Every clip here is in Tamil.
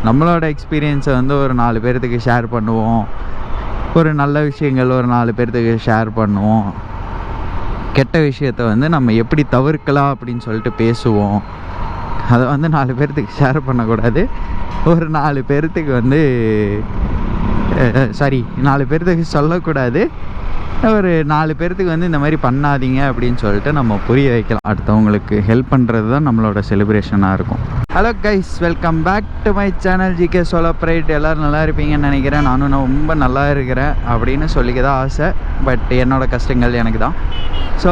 நம்மளோட எக்ஸ்பீரியன்ஸை வந்து ஒரு 4 பேர்த்துக்கு ஷேர் பண்ணுவோம். ஒரு நல்ல விஷயங்கள் ஒரு 4 பேர்த்துக்கு ஷேர் பண்ணுவோம். கெட்ட விஷயத்தை வந்து நம்ம எப்படி தவிர்க்கலாம் அப்படின்னு சொல்லிட்டு பேசுவோம். அதை வந்து 4 பேர்த்துக்கு ஷேர் பண்ணக்கூடாது. ஒரு 4 பேர்த்துக்கு வந்து 4 பேர்த்துக்கு சொல்லக்கூடாது. ஒரு 4 பேர்த்துக்கு வந்து இந்த மாதிரி பண்ணாதீங்க அப்படின்னு சொல்லிட்டு நம்ம புரிய வைக்கலாம். அடுத்தவங்களுக்கு ஹெல்ப் பண்ணுறது தான் நம்மளோட செலிப்ரேஷனாக இருக்கும். Hello guys, welcome back to my channel GK solo bright. எல்லோரும் நல்லா இருப்பீங்கன்னு நினைக்கிறேன். நானும் ரொம்ப நல்லா இருக்கிறேன் அப்படின்னு சொல்லிக்க தான் ஆசை. பட் என்னோடய கஷ்டங்கள் எனக்கு தான். ஸோ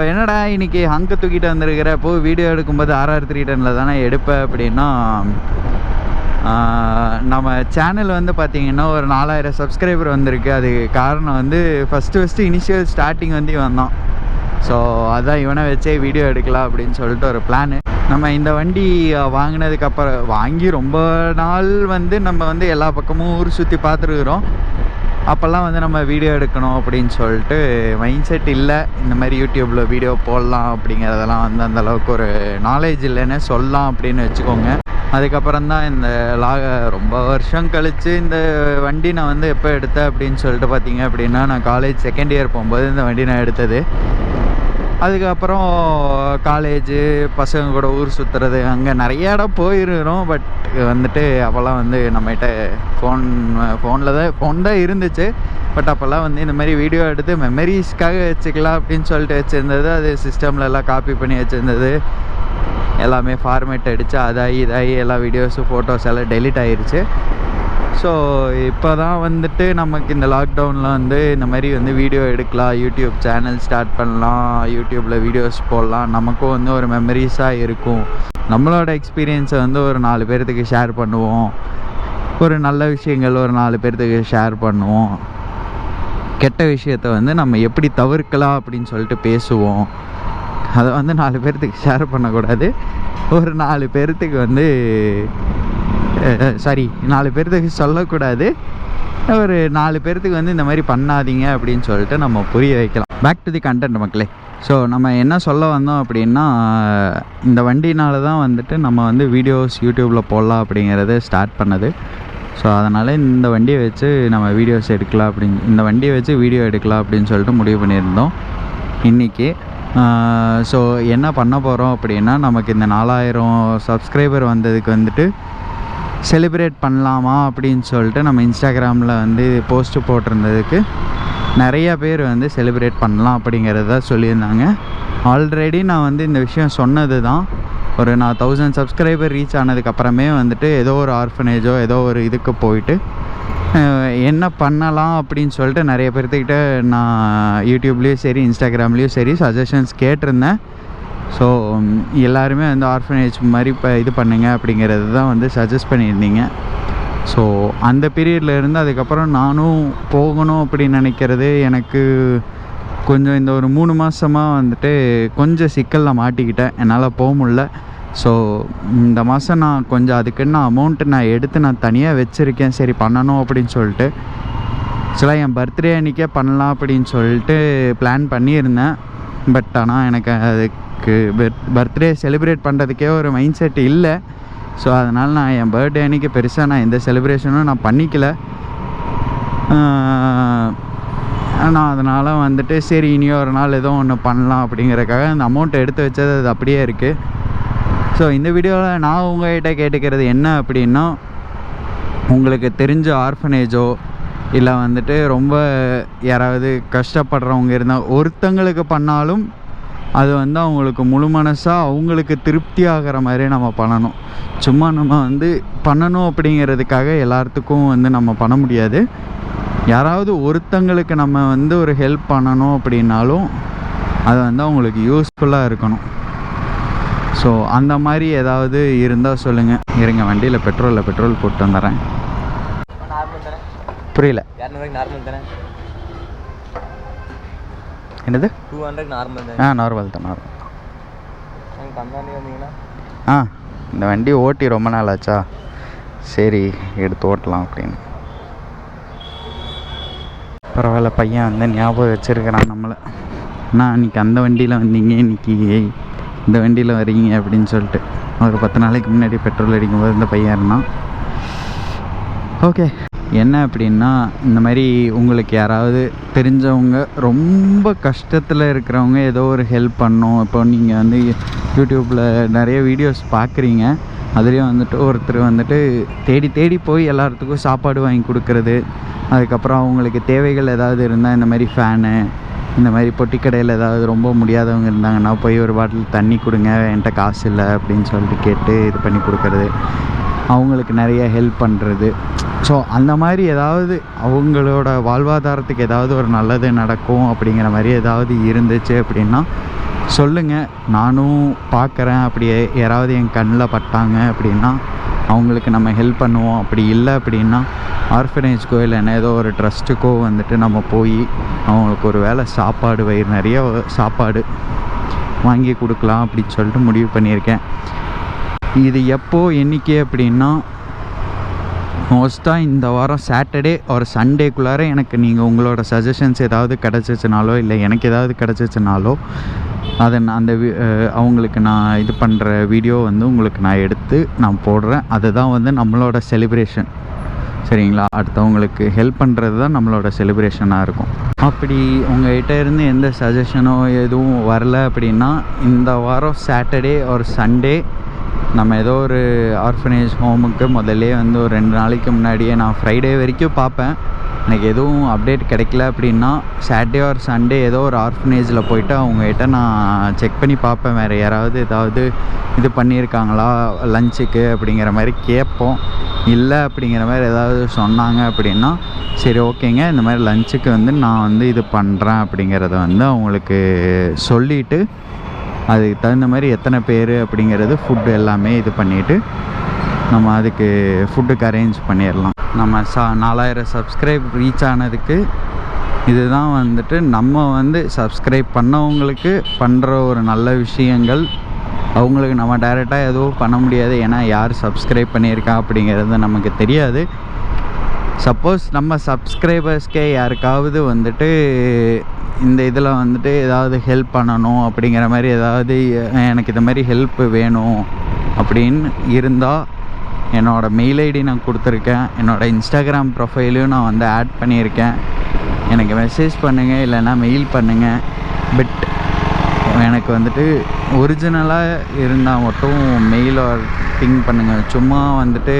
என்னடா இன்றைக்கி அங்கே தூக்கிட்டு வந்திருக்கிற இப்போது வீடியோ எடுக்கும்போது RR310 தானே எடுப்பேன் அப்படின்னா, நம்ம சேனல் வந்து பார்த்திங்கன்னா ஒரு 4000 சப்ஸ்கிரைபர் வந்திருக்கு. அதுக்கு காரணம் வந்து ஃபஸ்ட்டு இனிஷியல் ஸ்டார்டிங் வந்து இவன் தான். ஸோ அதான் இவனை வச்சே வீடியோ எடுக்கலாம் அப்படின்னு சொல்லிட்டு ஒரு பிளானு. நம்ம இந்த வண்டி வாங்கினதுக்கப்புறம் வாங்கி ரொம்ப நாள் வந்து நம்ம வந்து எல்லா பக்கமும் ஊர் சுற்றி பார்த்துருக்குறோம். அப்போல்லாம் வந்து நம்ம வீடியோ எடுக்கணும் அப்படின்னு சொல்லிட்டு மைண்ட் செட் இல்லை. இந்த மாதிரி யூடியூப்பில் வீடியோ போடலாம் அப்படிங்கிறதெல்லாம் வந்து அந்தளவுக்கு ஒரு நாலேஜ் இல்லைன்னு சொல்லலாம் அப்படின்னு வச்சுக்கோங்க. அதுக்கப்புறம் தான் இந்த ரொம்ப வருஷம் கழித்து இந்த வண்டி நான் வந்து எப்போ எடுத்தேன் அப்படின்னு சொல்லிட்டு பார்த்தீங்க அப்படின்னா, நான் காலேஜ் செகண்ட் இயர் போகும்போது இந்த வண்டி நான் எடுத்தது. அதுக்கப்புறம் காலேஜு பசங்க கூட ஊர் சுற்றுறது, அங்கே நிறைய இடம் போயிருக்கிறோம். பட் வந்துட்டு அப்போல்லாம் வந்து நம்மகிட்ட ஃபோன் தான் இருந்துச்சு. பட் அப்போல்லாம் வந்து இந்த மாதிரி வீடியோ எடுத்து மெமரிஸ்க்காக வச்சுக்கலாம் அப்படின்னு சொல்லிட்டு வச்சுருந்தது. அது சிஸ்டமில் எல்லாம் காப்பி பண்ணி வச்சுருந்தது. எல்லாமே ஃபார்மேட் அடித்து இதாகி எல்லா வீடியோஸு ஃபோட்டோஸ் எல்லாம் டெலிட் ஆகிருச்சு. ஸோ இப்போ தான் வந்துட்டு நமக்கு இந்த லாக்டவுனில் வந்து இந்த மாதிரி வந்து வீடியோ எடுக்கலாம், யூடியூப் சேனல் ஸ்டார்ட் பண்ணலாம், யூடியூப்பில் வீடியோஸ் போடலாம், நமக்கும் வந்து ஒரு மெமரிஸாக இருக்கும். நம்மளோட எக்ஸ்பீரியன்ஸை வந்து ஒரு 4 பேர்த்துக்கு ஷேர் பண்ணுவோம். ஒரு நல்ல விஷயங்கள் ஒரு 4 பேர்த்துக்கு ஷேர் பண்ணுவோம். கெட்ட விஷயத்தை வந்து நம்ம எப்படி தவிர்க்கலாம் அப்படின்னு சொல்லிட்டு பேசுவோம். அதை வந்து 4 பேர்த்துக்கு ஷேர் பண்ணக்கூடாது. ஒரு 4 பேர்த்துக்கு வந்து 4 பேர்த்துக்கு சொல்லக்கூடாது. ஒரு 4 பேர்த்துக்கு வந்து இந்த மாதிரி பண்ணாதீங்க அப்படின்னு சொல்லிட்டு நம்ம புரிய வைக்கலாம். பேக் டு தி கண்டென்ட் மக்களே. ஸோ நம்ம என்ன சொல்ல வந்தோம் அப்படின்னா, இந்த வண்டினால தான் வந்துட்டு நம்ம வந்து வீடியோஸ் யூடியூப்பில் போடலாம் அப்படிங்கிறது ஸ்டார்ட் பண்ணது. ஸோ அதனால் இந்த வண்டியை வச்சு நம்ம வீடியோஸ் எடுக்கலாம் இந்த வண்டியை வச்சு வீடியோ எடுக்கலாம் அப்படின்னு சொல்லிட்டு முடிவு பண்ணியிருந்தோம் இன்றைக்கி. ஸோ என்ன பண்ண போகிறோம் அப்படின்னா, நமக்கு இந்த 4000 சப்ஸ்கிரைபர் வந்ததுக்கு வந்துட்டு செலிப்ரேட் பண்ணலாமா அப்படின்னு சொல்லிட்டு நம்ம இன்ஸ்டாகிராமில் வந்து போஸ்ட்டு போட்டிருந்ததுக்கு நிறையா பேர் வந்து செலிப்ரேட் பண்ணலாம் அப்படிங்கிறது தான் சொல்லியிருந்தாங்க. ஆல்ரெடி நான் வந்து இந்த விஷயம் சொன்னது தான். நான் 1000 சப்ஸ்கிரைபர் ரீச் ஆனதுக்கப்புறமே வந்துட்டு ஏதோ ஒரு ஆர்ஃபனேஜோ ஏதோ ஒரு இதுக்கு போயிட்டு என்ன பண்ணலாம் அப்படின்னு சொல்லிட்டு நிறைய பேர்த்துக்கிட்ட நான் யூடியூப்லேயும் சரி இன்ஸ்டாகிராம்லேயும் சரி சஜஷன்ஸ் கேட்டிருந்தேன். ஸோ எல்லாருமே வந்து ஆர்ஃபனேஜ் மாதிரி இப்போ இது பண்ணுங்க அப்படிங்கிறது தான் வந்து சஜஸ்ட் பண்ணியிருந்தீங்க. ஸோ அந்த பீரியட்லேருந்து அதுக்கப்புறம் நானும் போகணும் அப்படின்னு நினைக்கிறது எனக்கு கொஞ்சம் இந்த ஒரு 3 மாதமாக வந்துட்டு கொஞ்சம் சிக்கலில் மாட்டிக்கிட்டேன். என்னால் போக முடில. ஸோ இந்த மாதம் நான் கொஞ்சம் அதுக்குன்னு அமௌண்ட்டு நான் எடுத்து நான் தனியாக வச்சுருக்கேன். சரி பண்ணணும் அப்படின்னு சொல்லிட்டு. ஆக்சுவலாக என் பர்த்டே அன்றைக்கே பண்ணலாம் அப்படின்னு சொல்லிட்டு பிளான் பண்ணியிருந்தேன். பட் ஆனால் எனக்கு அதுக்கு பர்த்டே செலிப்ரேட் பண்ணுறதுக்கே ஒரு மைண்ட் செட் இல்லை. ஸோ அதனால் நான் என் பர்த்டே அன்றைக்கி பெருசாக நான் எந்த செலிப்ரேஷனும் நான் பண்ணிக்கல. ஆனால் அதனால் வந்துட்டு சரி இனி ஒரு நாள் ஏதோ ஒன்று பண்ணலாம் அப்படிங்கிறக்காக அந்த அமௌண்ட்டை எடுத்து வச்சது அது அப்படியே இருக்குது. ஸோ இந்த வீடியோவில் நான் உங்கள்கிட்ட கேட்டுக்கிறது என்ன அப்படின்னா, உங்களுக்கு தெரிஞ்ச ஆர்ஃபனேஜோ இல்லை வந்துட்டு ரொம்ப யாராவது கஷ்டப்படுறவங்க இருந்தால் ஒருத்தங்களுக்கு பண்ணாலும் அது வந்து அவங்களுக்கு முழு மனசாக அவங்களுக்கு திருப்தி ஆகிற மாதிரி நம்ம பண்ணணும். சும்மா நம்ம வந்து பண்ணணும் அப்படிங்கிறதுக்காக எல்லாத்துக்கும் வந்து நம்ம பண்ண முடியாது. யாராவது ஒருத்தங்களுக்கு நம்ம வந்து ஒரு ஹெல்ப் பண்ணணும் அப்படின்னாலும் அது வந்து அவங்களுக்கு யூஸ்ஃபுல்லாக இருக்கணும். ஸோ அந்த மாதிரி ஏதாவது இருந்தால் சொல்லுங்கள். இருங்க, வண்டியில் பெட்ரோல் போட்டு வந்துடுறேன். புரியல. என்னது? 200 நார்மல். நார்மல் தான். இந்த வண்டி ஓட்டி ரொம்ப நாள் ஆச்சா, சரி எடுத்து ஓட்டலாம் அப்படின்னு. பரவாயில்ல, பையன் வந்து ஞாபகம் வச்சுருக்கிறான் நம்மளை. அண்ணா இன்றைக்கி அந்த வண்டியில் வந்தீங்க, இன்றைக்கி இந்த வண்டியில் வரீங்க அப்படின்னு சொல்லிட்டு. ஒரு 10 நாளைக்கு முன்னாடி பெட்ரோல் அடிக்கும்போது இந்த பையன் இருந்தான். ஓகே, என்ன அப்படின்னா இந்த மாதிரி உங்களுக்கு யாராவது தெரிஞ்சவங்க ரொம்ப கஷ்டத்தில் இருக்கிறவங்க ஏதோ ஒரு ஹெல்ப் பண்ணணும். இப்போ நீங்கள் வந்து யூடியூப்பில் நிறைய வீடியோஸ் பார்க்குறீங்க, அதுலேயும் வந்துட்டு ஒருத்தர் வந்துட்டு தேடி தேடி போய் எல்லாத்துக்கும் சாப்பாடு வாங்கி கொடுக்கறது, அதுக்கப்புறம் அவங்களுக்கு தேவைகள் ஏதாவது இருந்தால் இந்த மாதிரி ஃபேனு, இந்த மாதிரி பொட்டி கடையில் ஏதாவது ரொம்ப முடியாதவங்க இருந்தாங்கன்னா போய் ஒரு பாட்டில் தண்ணி கொடுங்க, என்கிட்ட காசு இல்லை அப்படின்னு சொல்லிட்டு கேட்டு இது பண்ணி கொடுக்கறது, அவங்களுக்கு நிறைய ஹெல்ப் பண்ணுறது. ஸோ அந்த மாதிரி ஏதாவது அவங்களோட வாழ்வாதாரத்துக்கு ஏதாவது ஒரு நல்லது நடக்கும் அப்படிங்கிற மாதிரி ஏதாவது இருந்துச்சு அப்படின்னா சொல்லுங்கள், நானும் பார்க்குறேன். அப்படி யாராவது என் கண்ணில் பட்டாங்க அப்படின்னா அவங்களுக்கு நம்ம ஹெல்ப் பண்ணுவோம். அப்படி இல்லை அப்படின்னா ஆர்ஃபனேஜ்க்கோ இல்லைன்னா ஏதோ ஒரு ட்ரஸ்ட்டுக்கோ வந்துட்டு நம்ம போய் அவங்களுக்கு ஒரு வேளை சாப்பாடு, வயிறு நிறைய சாப்பாடு வாங்கி கொடுக்கலாம் அப்படின்னு சொல்லிட்டு முடிவு பண்ணியிருக்கேன். இது எப்போது என்றைக்கு அப்படின்னா மோஸ்ட்டாக இந்த வாரம் சாட்டர்டே ஒரு சண்டேக்குள்ளார எனக்கு நீங்கள் உங்களோட சஜஷன்ஸ் ஏதாவது கிடச்சிச்சினாலோ இல்லை எனக்கு ஏதாவது கிடச்சிச்சினாலோ அதை நான் அவங்களுக்கு நான் இது பண்ணுற வீடியோ வந்து உங்களுக்கு நான் எடுத்து நான் போடுறேன். அதுதான் வந்து நம்மளோட செலிப்ரேஷன், சரிங்களா? அடுத்தவங்களுக்கு ஹெல்ப் பண்ணுறது தான் நம்மளோட செலிப்ரேஷனாக இருக்கும். அப்படி உங்கள்கிட்ட இருந்து எந்த சஜஷனோ எதுவும் வரல அப்படின்னா இந்த வாரம் சாட்டர்டே ஒரு சண்டே நம்ம ஏதோ ஒரு ஆர்ஃபனேஜ் ஹோமுக்கு முதல்லே வந்து ஒரு 2 நாளைக்கு முன்னாடியே நான் ஃப்ரைடே வரைக்கும் பார்ப்பேன். எனக்கு எதுவும் அப்டேட் கிடைக்கல அப்படின்னா சாட்டர்டே ஆர் சண்டே ஏதோ ஒரு ஆர்ஃபனேஜில் போய்ட்டு அவங்ககிட்ட நான் செக் பண்ணி பார்ப்பேன், வேறு யாராவது ஏதாவது இது பண்ணியிருக்காங்களா லஞ்சுக்கு அப்படிங்கிற மாதிரி கேட்போம். இல்லை அப்படிங்கிற மாதிரி ஏதாவது சொன்னாங்க அப்படின்னா சரி ஓகேங்க, இந்த மாதிரி லஞ்சுக்கு வந்து நான் வந்து இது பண்ணுறேன் அப்படிங்கிறத வந்து அவங்களுக்கு சொல்லிவிட்டு அதுக்கு தகுந்த மாதிரி எத்தனை பேர் அப்படிங்கிறது ஃபுட்டு எல்லாமே இது பண்ணிவிட்டு நம்ம அதுக்கு ஃபுட்டுக்கு அரேஞ்ச் பண்ணிடலாம். நம்ம 4000 சப்ஸ்கிரைப் ரீச் ஆனதுக்கு இதுதான் வந்துட்டு நம்ம வந்து சப்ஸ்கிரைப் பண்ணவங்களுக்கு பண்ணுற ஒரு நல்ல விஷயங்கள். அவங்களுக்கு நம்ம டைரெக்டாக எதுவும் பண்ண முடியாது, ஏன்னா யார் சப்ஸ்கிரைப் பண்ணியிருக்கா அப்படிங்கிறது நமக்கு தெரியாது. சப்போஸ் நம்ம சப்ஸ்கிரைபர்ஸ்க்கே யாருக்காவது வந்துட்டு இந்த இதில் வந்துட்டு ஏதாவது ஹெல்ப் பண்ணணும் அப்படிங்கிற மாதிரி ஏதாவது எனக்கு இந்த மாதிரி ஹெல்ப் வேணும் அப்படின்னு இருந்தால் என்னோடய மெயில் ஐடி நான் கொடுத்துருக்கேன், என்னோடய இன்ஸ்டாகிராம் ப்ரொஃபைலையும் நான் வந்து ஆட் பண்ணியிருக்கேன். எனக்கு மெசேஜ் பண்ணுங்கள் இல்லைன்னா மெயில் பண்ணுங்கள். பட் எனக்கு வந்துட்டு ஒரிஜினலாக இருந்தால் மட்டும் மெயில் பிங் பண்ணுங்கள். சும்மா வந்துட்டு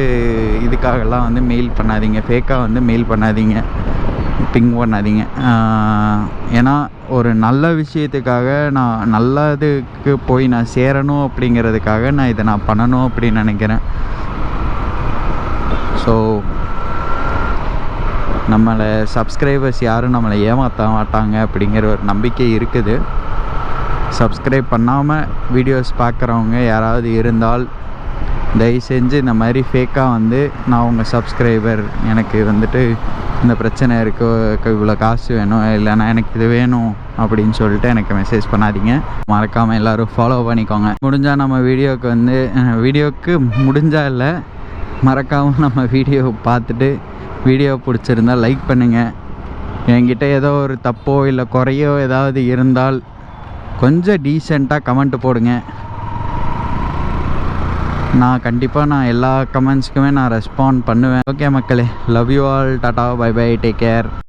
இதுக்காகலாம் வந்து மெயில் பண்ணாதீங்க, ஃபேக்காக வந்து மெயில் பண்ணாதீங்க, பிங் பண்ணாதீங்க. ஏன்னா ஒரு நல்ல விஷயத்துக்காக நான் நல்லதுக்கு போய் நான் சேரணும் அப்படிங்கிறதுக்காக நான் இதை நான் பண்ணணும் அப்படின்னு நினைக்கிறேன். ஸோ நம்மளை சப்ஸ்கிரைபர்ஸ் யாரும் நம்மளை ஏமாற்ற மாட்டாங்க அப்படிங்கிற ஒரு நம்பிக்கை இருக்குது. சப்ஸ்கிரைப் பண்ணாமல் வீடியோஸ் பார்க்குறவங்க யாராவது இருந்தால் தயவு செஞ்சு இந்த மாதிரி ஃபேக்காக வந்து நான் உங்கள் சப்ஸ்கிரைபர், எனக்கு வந்துட்டு இந்த பிரச்சனை இருக்குது, இவ்வளோ காசு வேணும், இல்லைன்னா எனக்கு இது வேணும் அப்படின்னு சொல்லிட்டு எனக்கு மெசேஜ் பண்ணாதீங்க. மறக்காமல் எல்லோரும் ஃபாலோ பண்ணிக்கோங்க. முடிஞ்சால் நம்ம வீடியோவுக்கு முடிஞ்சால் இல்லை, மறக்காமல் நம்ம வீடியோ பார்த்துட்டு வீடியோ பிடிச்சிருந்தால் லைக் பண்ணுங்கள். என்கிட்ட ஏதோ ஒரு தப்போ இல்லை குறையோ ஏதாவது இருந்தால் கொஞ்சம் டீசெண்டாக கமெண்ட் போடுங்க. நான் கண்டிப்பாக எல்லா கமெண்ட்ஸ்க்குமே நான் ரெஸ்பாண்ட் பண்ணுவேன். ஓகே மக்களே, லவ் யூ ஆல், டாடா, பை பை, டேக் கேர்.